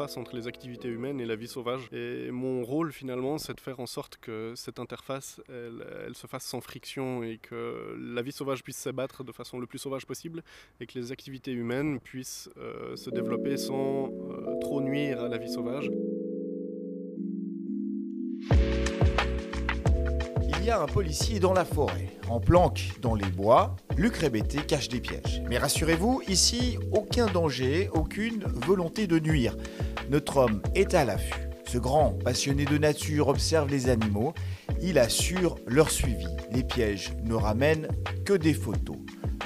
interface entre les activités humaines et la vie sauvage. Et mon rôle finalement, c'est de faire en sorte que cette interface, elle se fasse sans friction et que la vie sauvage puisse s'abattre de façon le plus sauvage possible et que les activités humaines puissent se développer sans trop nuire à la vie sauvage. Il y a un policier dans la forêt, en planque dans les bois. Luc Rébété cache des pièges. Mais rassurez-vous, ici, aucun danger, aucune volonté de nuire. Notre homme est à l'affût. Ce grand passionné de nature observe les animaux. Il assure leur suivi. Les pièges ne ramènent que des photos.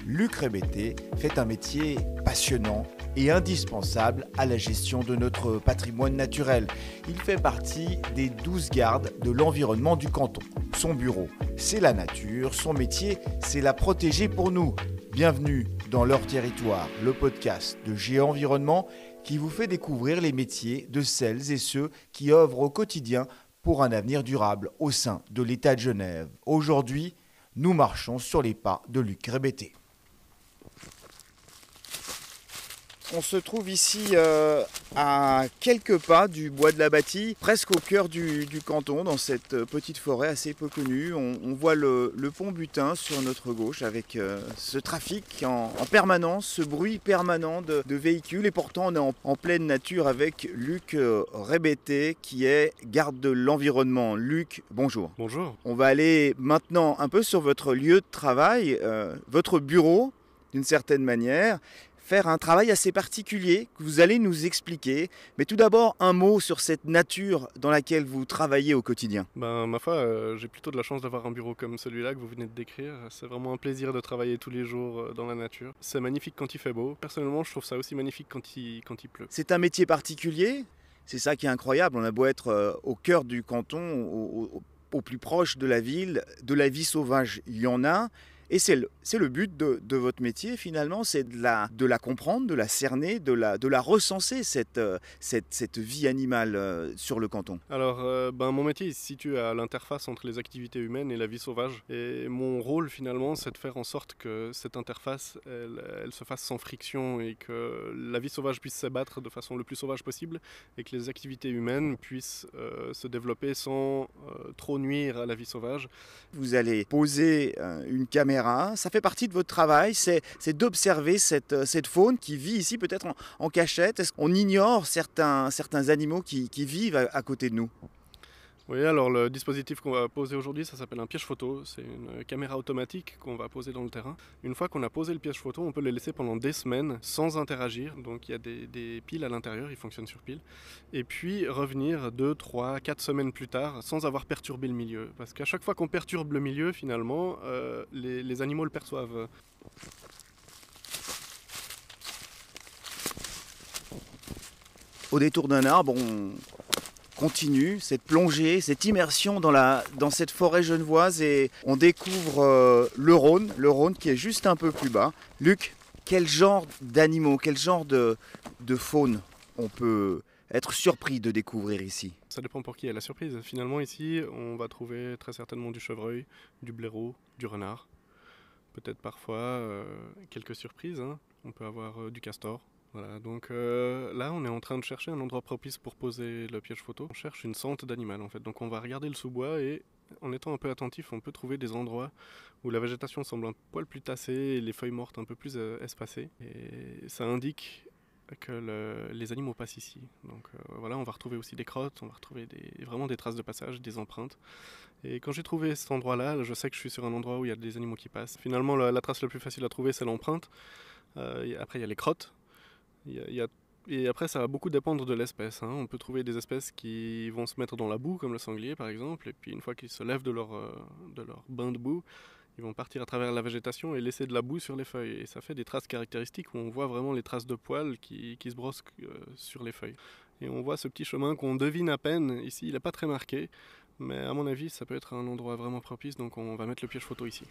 Luc Rébété fait un métier passionnant et indispensable à la gestion de notre patrimoine naturel. Il fait partie des 12 gardes de l'environnement du canton. Son bureau, c'est la nature. Son métier, c'est la protéger pour nous. Bienvenue dans Leur Territoire, le podcast de Géenvironnement qui vous fait découvrir les métiers de celles et ceux qui œuvrent au quotidien pour un avenir durable au sein de l'État de Genève. Aujourd'hui, nous marchons sur les pas de Luc Rébété. On se trouve ici à quelques pas du bois de la Bâtie, presque au cœur du canton, dans cette petite forêt assez peu connue. On voit le pont Butin sur notre gauche avec ce trafic en permanence, ce bruit permanent de véhicules. Et pourtant, on est en pleine nature avec Luc Rébété, qui est garde de l'environnement. Luc, bonjour. Bonjour. On va aller maintenant un peu sur votre lieu de travail, votre bureau, d'une certaine manière. Faire un travail assez particulier que vous allez nous expliquer. Mais tout d'abord, un mot sur cette nature dans laquelle vous travaillez au quotidien. Ma foi, j'ai plutôt de la chance d'avoir un bureau comme celui-là que vous venez de décrire. C'est vraiment un plaisir de travailler tous les jours dans la nature. C'est magnifique quand il fait beau. Personnellement, je trouve ça aussi magnifique quand il pleut. C'est un métier particulier. C'est ça qui est incroyable. On a beau être au cœur du canton, au plus proche de la ville, de la vie sauvage, il y en a. Et c'est le but de votre métier finalement, c'est de la comprendre, de la cerner, de la recenser, cette vie animale sur le canton. Alors, mon métier il se situe à l'interface entre les activités humaines et la vie sauvage. Et mon rôle finalement, c'est de faire en sorte que cette interface, elle se fasse sans friction et que la vie sauvage puisse s'abattre de façon le plus sauvage possible et que les activités humaines puissent se développer sans trop nuire à la vie sauvage. Vous allez poser une caméra. Ça fait partie de votre travail, c'est d'observer cette faune qui vit ici peut-être en cachette. Est-ce qu'on ignore certains animaux qui vivent à côté de nous ? Oui, alors le dispositif qu'on va poser aujourd'hui, ça s'appelle un piège photo. C'est une caméra automatique qu'on va poser dans le terrain. Une fois qu'on a posé le piège photo, on peut le laisser pendant des semaines sans interagir. Donc il y a des piles à l'intérieur, il fonctionne sur pile. Et puis revenir 2, 3, 4 semaines plus tard sans avoir perturbé le milieu. Parce qu'à chaque fois qu'on perturbe le milieu, finalement, les animaux le perçoivent. Au détour d'un arbre, on continue cette plongée, cette immersion dans cette forêt genevoise et on découvre le Rhône qui est juste un peu plus bas. Luc, quel genre d'animaux, quel genre de faune on peut être surpris de découvrir ici ? Ça dépend pour qui est la surprise. Finalement ici, on va trouver très certainement du chevreuil, du blaireau, du renard. Peut-être parfois quelques surprises, hein. On peut avoir du castor. Voilà, donc là on est en train de chercher un endroit propice pour poser le piège photo. On cherche une sente d'animal en fait, donc on va regarder le sous-bois et en étant un peu attentif on peut trouver des endroits où la végétation semble un poil plus tassée et les feuilles mortes un peu plus espacées. Et ça indique que les animaux passent ici. Donc voilà, on va retrouver aussi des crottes, on va retrouver vraiment des traces de passage, des empreintes. Et quand j'ai trouvé cet endroit-là, je sais que je suis sur un endroit où il y a des animaux qui passent. Finalement la trace la plus facile à trouver c'est l'empreinte. Après il y a les crottes. Et après, ça va beaucoup dépendre de l'espèce. Hein. On peut trouver des espèces qui vont se mettre dans la boue, comme le sanglier par exemple, et puis une fois qu'ils se lèvent de leur bain de boue, ils vont partir à travers la végétation et laisser de la boue sur les feuilles. Et ça fait des traces caractéristiques où on voit vraiment les traces de poils qui se brossent sur les feuilles. Et on voit ce petit chemin qu'on devine à peine. Ici, il n'est pas très marqué, mais à mon avis, ça peut être un endroit vraiment propice, donc on va mettre le piège photo ici.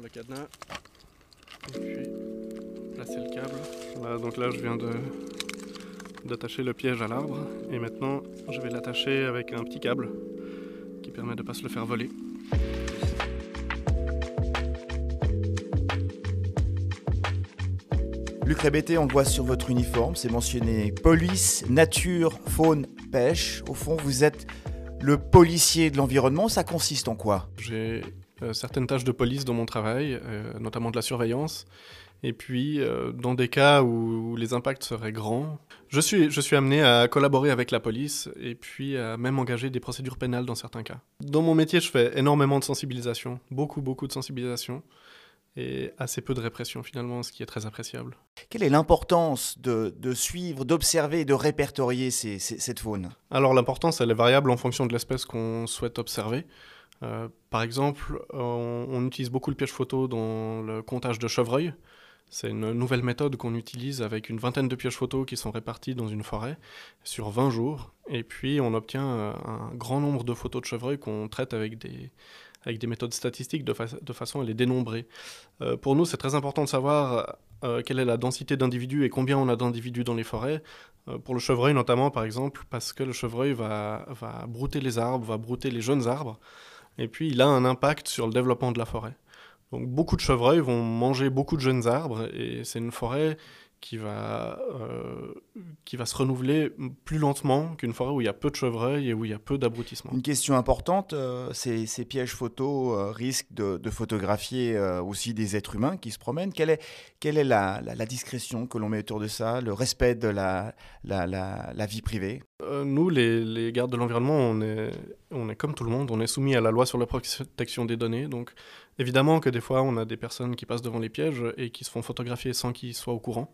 Le cadenas et puis placer le câble. Voilà, donc là je viens d'attacher le piège à l'arbre et maintenant je vais l'attacher avec un petit câble qui permet de ne pas se le faire voler. Luc Rébété, on le voit sur votre uniforme, c'est mentionné police, nature, faune, pêche. Au fond, vous êtes le policier de l'environnement, ça consiste en quoi ? J'ai certaines tâches de police dans mon travail, notamment de la surveillance. Et puis, dans des cas où les impacts seraient grands, je suis amené à collaborer avec la police et puis à même engager des procédures pénales dans certains cas. Dans mon métier, je fais énormément de sensibilisation, beaucoup de sensibilisation, et assez peu de répression finalement, ce qui est très appréciable. Quelle est l'importance de suivre, d'observer et de répertorier cette faune ? Alors l'importance, elle est variable en fonction de l'espèce qu'on souhaite observer. Par exemple, on utilise beaucoup le piège photo dans le comptage de chevreuils. C'est une nouvelle méthode qu'on utilise avec une vingtaine de pièges photos qui sont répartis dans une forêt sur 20 jours. Et puis on obtient un grand nombre de photos de chevreuils qu'on traite avec des méthodes statistiques de façon à les dénombrer. Pour nous, c'est très important de savoir quelle est la densité d'individus et combien on a d'individus dans les forêts. Pour le chevreuil notamment, par exemple, parce que le chevreuil va brouter les arbres, va brouter les jeunes arbres, et puis il a un impact sur le développement de la forêt. Donc beaucoup de chevreuils vont manger beaucoup de jeunes arbres, et c'est une forêt qui va se renouveler plus lentement qu'une forêt où il y a peu de chevreuils et où il y a peu d'abrutissement. Une question importante, ces pièges photos risquent de photographier aussi des êtres humains qui se promènent. Quelle est la discrétion que l'on met autour de ça, le respect de la vie privée ? Nous, les gardes de l'environnement, on est comme tout le monde, on est soumis à la loi sur la protection des données. Donc évidemment que des fois, on a des personnes qui passent devant les pièges et qui se font photographier sans qu'ils soient au courant.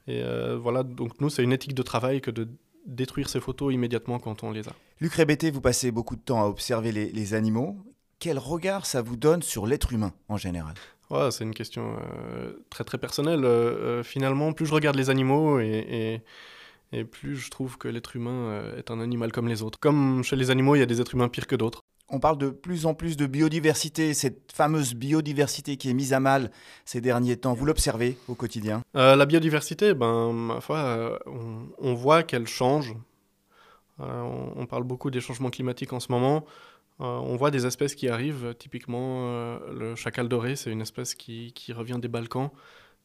Et voilà, donc nous, c'est une éthique de travail que de détruire ces photos immédiatement quand on les a. Luc Rébété, vous passez beaucoup de temps à observer les animaux. Quel regard ça vous donne sur l'être humain en général ? Ouais, c'est une question très très personnelle. Finalement, plus je regarde les animaux et plus je trouve que l'être humain est un animal comme les autres. Comme chez les animaux, il y a des êtres humains pires que d'autres. On parle de plus en plus de biodiversité, cette fameuse biodiversité qui est mise à mal ces derniers temps. Vous l'observez au quotidien ? La biodiversité, ma foi, on voit qu'elle change. On parle beaucoup des changements climatiques en ce moment. On voit des espèces qui arrivent. Typiquement, le chacal doré, c'est une espèce qui revient des Balkans,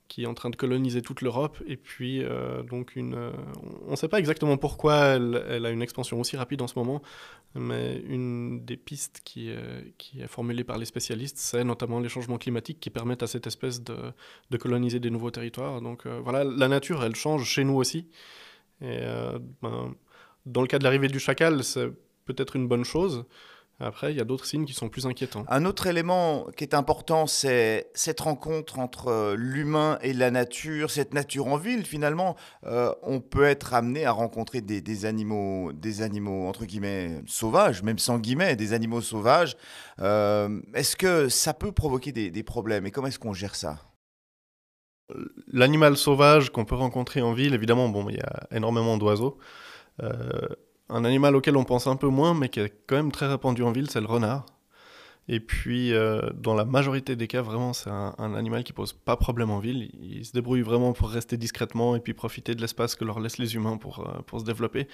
qui est en train de coloniser toute l'Europe. Et puis, on ne sait pas exactement pourquoi elle a une expansion aussi rapide en ce moment, mais une des pistes qui est formulée par les spécialistes, c'est notamment les changements climatiques qui permettent à cette espèce de coloniser des nouveaux territoires. Donc voilà, la nature, elle change chez nous aussi. Et dans le cas de l'arrivée du chacal, c'est peut-être une bonne chose. Après, il y a d'autres signes qui sont plus inquiétants. Un autre élément qui est important, c'est cette rencontre entre l'humain et la nature, cette nature en ville. Finalement, on peut être amené à rencontrer des animaux entre guillemets sauvages, même sans guillemets, des animaux sauvages. Est-ce que ça peut provoquer des problèmes et comment est-ce qu'on gère ça ? L'animal sauvage qu'on peut rencontrer en ville, évidemment, il y a énormément d'oiseaux. Un animal auquel on pense un peu moins, mais qui est quand même très répandu en ville, c'est le renard. Et puis, dans la majorité des cas, vraiment, c'est un animal qui pose pas problème en ville. Il se débrouille vraiment pour rester discrètement et puis profiter de l'espace que leur laissent les humains pour se développer.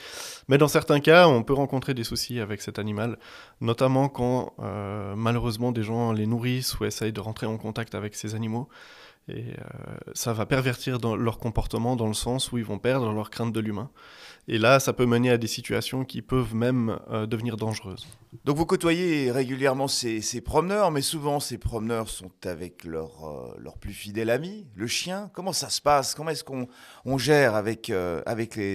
Mais dans certains cas, on peut rencontrer des soucis avec cet animal, notamment quand, malheureusement, des gens les nourrissent ou essayent de rentrer en contact avec ces animaux. Et ça va pervertir leur comportement dans le sens où ils vont perdre leur crainte de l'humain. Et là, ça peut mener à des situations qui peuvent même devenir dangereuses. Donc vous côtoyez régulièrement ces promeneurs, mais souvent ces promeneurs sont avec leur plus fidèle ami, le chien. Comment ça se passe ? Comment est-ce qu'on gère avec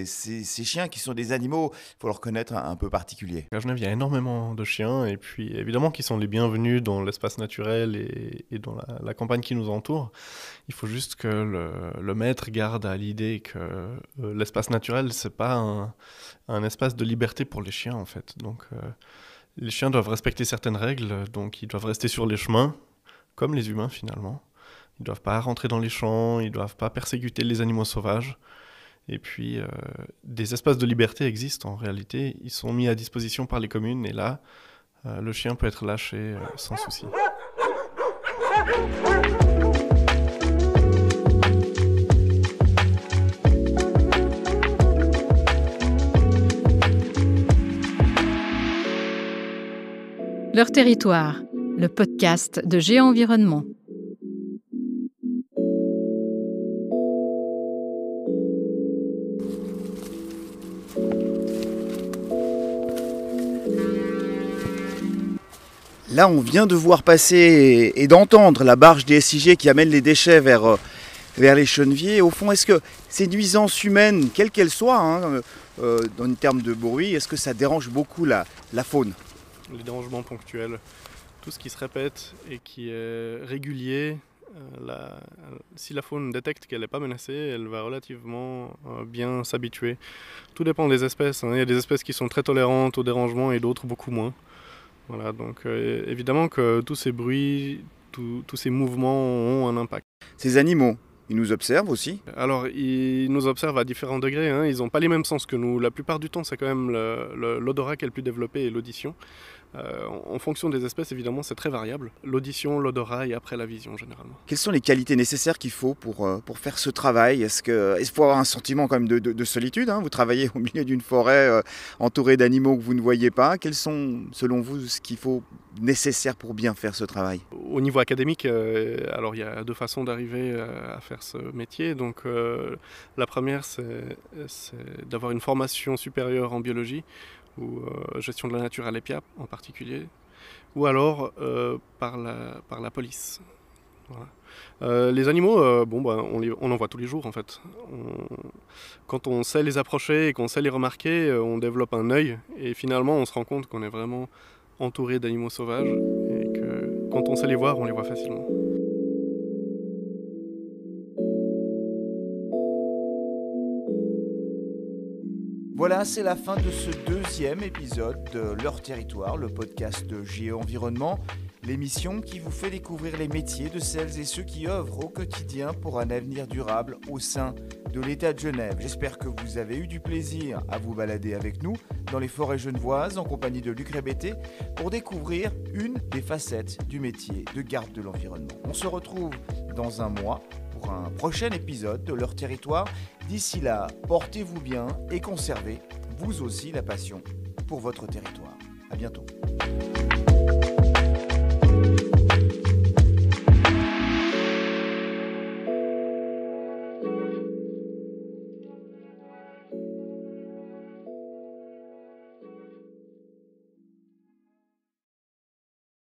ces chiens qui sont des animaux, il faut le reconnaître, un peu particuliers ? À Genève, il y a énormément de chiens, et puis évidemment qu'ils sont les bienvenus dans l'espace naturel et dans la campagne qui nous entoure. Il faut juste que le maître garde à l'idée que l'espace naturel, c'est pas un espace de liberté pour les chiens, en fait. Donc, les chiens doivent respecter certaines règles, donc ils doivent rester sur les chemins, comme les humains, finalement. Ils ne doivent pas rentrer dans les champs, ils ne doivent pas persécuter les animaux sauvages. Et puis, des espaces de liberté existent, en réalité. Ils sont mis à disposition par les communes, et là, le chien peut être lâché sans souci. Leur territoire, le podcast de Géo-Environnement. Là, on vient de voir passer et d'entendre la barge des SIG qui amène les déchets vers les Cheneviers. Au fond, est-ce que ces nuisances humaines, quelles qu'elles soient, en termes de bruit, est-ce que ça dérange beaucoup la faune ? Les dérangements ponctuels, tout ce qui se répète et qui est régulier, si la faune détecte qu'elle n'est pas menacée, elle va relativement bien s'habituer. Tout dépend des espèces. Il y a des espèces qui sont très tolérantes aux dérangements et d'autres beaucoup moins. Voilà, donc évidemment que tous ces bruits, tous ces mouvements ont un impact. Ces animaux, ils nous observent aussi ? Alors, ils nous observent à différents degrés, ils n'ont pas les mêmes sens que nous. La plupart du temps, c'est quand même l'odorat qui est le plus développé et l'audition. En fonction des espèces, évidemment, c'est très variable. L'audition, l'odorat et après la vision, généralement. Quelles sont les qualités nécessaires qu'il faut pour faire ce travail ? Est-ce qu'il faut avoir un sentiment quand même de solitude ? Vous travaillez au milieu d'une forêt entourée d'animaux que vous ne voyez pas. Quels sont, selon vous, ce qu'il faut nécessaire pour bien faire ce travail ? Au niveau académique, alors il y a deux façons d'arriver à faire ce métier. Donc, la première, c'est d'avoir une formation supérieure en biologie ou gestion de la nature à l'EPIAP en particulier, ou alors par la police. Voilà. Les animaux, on en voit tous les jours en fait. Quand on sait les approcher et qu'on sait les remarquer, on développe un œil et finalement on se rend compte qu'on est vraiment entouré d'animaux sauvages et que quand on sait les voir, on les voit facilement. Voilà, c'est la fin de ce deuxième épisode de Leur territoire, le podcast de Géo-Environnement, l'émission qui vous fait découvrir les métiers de celles et ceux qui œuvrent au quotidien pour un avenir durable au sein de l'État de Genève. J'espère que vous avez eu du plaisir à vous balader avec nous dans les forêts genevoises en compagnie de Luc Rébété pour découvrir une des facettes du métier de garde de l'environnement. On se retrouve dans un mois pour un prochain épisode de Leur territoire. D'ici là, portez-vous bien et conservez, vous aussi, la passion pour votre territoire. À bientôt.